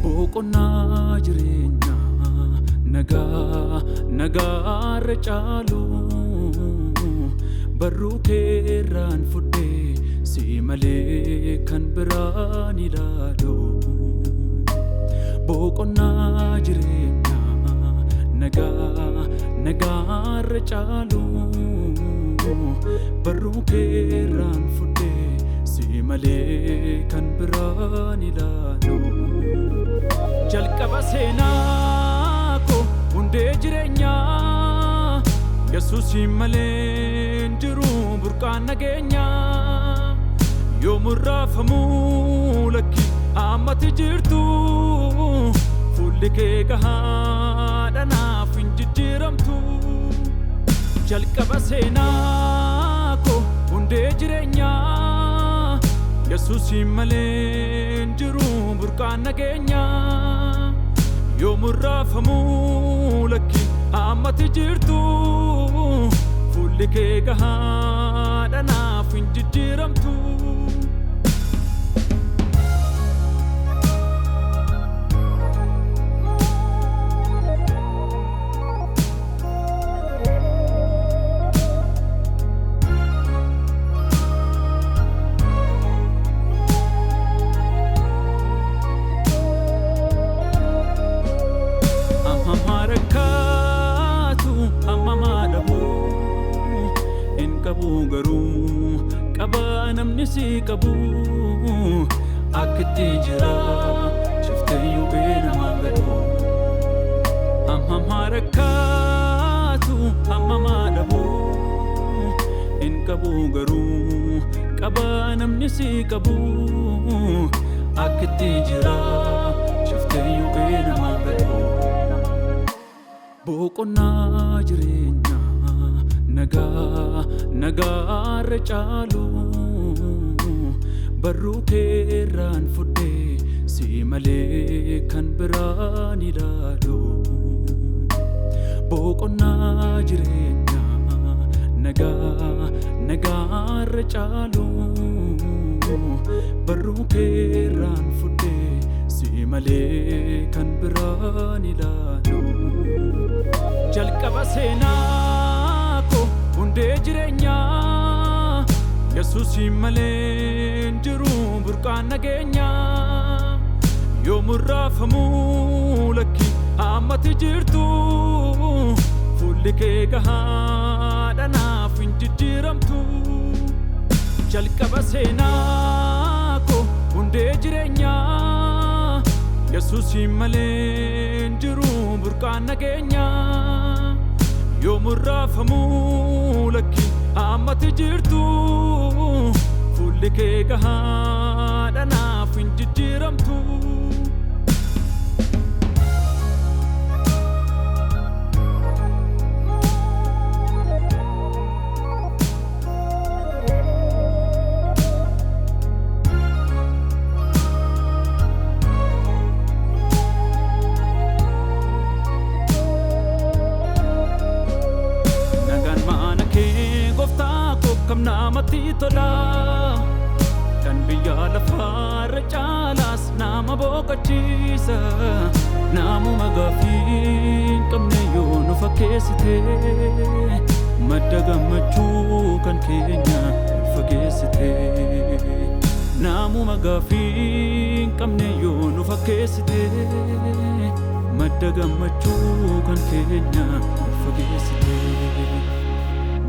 Boqonnaa jireenyaa nagaa racaalu barruu keerraan fudhee si malee kan biraan ilaalu. Boqonnaa jireenyaa nagaa racaalu barruu keerraan fudhee si malee kan biraan ilaalu. Jalqaba seenaa koo hundee jireenyaa Yesuusin malee jiru burqaan nageenyaa. Yoomuu raafamuu lakki ammatti jirtu fuulli kee gahaadha naaf hin jijjiiramtu. Jalqaba seenaa koo hundee jireenyaa Yesuusin malee jiru burqaan nageenyaa. Yoomuu raafamuu lakki ammatti jirtu fuulli kee gahaadha naaf hin jijjiiramtu. Garuu qabaa namni si qabu akkatti jira shifteeyyuu eenyumaan gadhu. Hamma rakkaatu hamma dhabu hin qabu garuu qabaa namni si qabu akkatti jira shifteeyyuu eenyumaan gadhu. Boqonnaa jireenyaa nagaa racaalu barruu keerraan fudhee si malee kan biraan ilaalu. Boqonnaa jireenyaa nagaa racaalu barruu keerraan fudhee si malee kan biraan ilaalu. Jalqaba seenaa koo hundee jireenyaa Yesuusin malee jiru burqaan nageenyaa. Yoomuu raafamuu lakki ammatti jirtu fuulli kee gahaadha naaf hin jijjiiramtu. Jalqaba seenaa koo hundee jireenyaa Yesuusin malee jiru burqaan nageenyaa. Yoomuu raafamuu lakki ammatti jirtu fuulli kee gahaadha naaf hin jijjiiramtu. Kam namatti tola kan biyya lafaarra caalaas nama boqochiisa. Namuma gaaffii hin qabne yoo nu fakkeessite madda gammachuu kan keenya fageessite. Namuma gaaffii hin qabne yoo nu fakkeessite madda gammachuu kan keenya fageessite.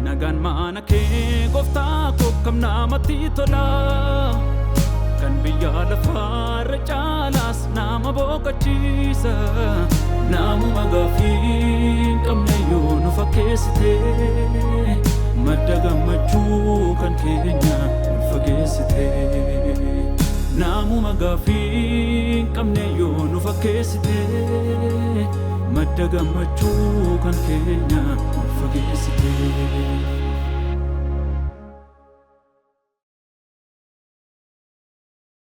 Nagaan maana kee gooftaa koo kam namatti tola kan biyya lafaarra caalaas nama boqochiisa. Namuma gaaffii hin qabne yoo nu fakkeessite madda gammachuu kan keenya fageessite. Namuma gaaffii qabne yoo nu fakkeessite madda gammachuu kan keenya nu fageessite.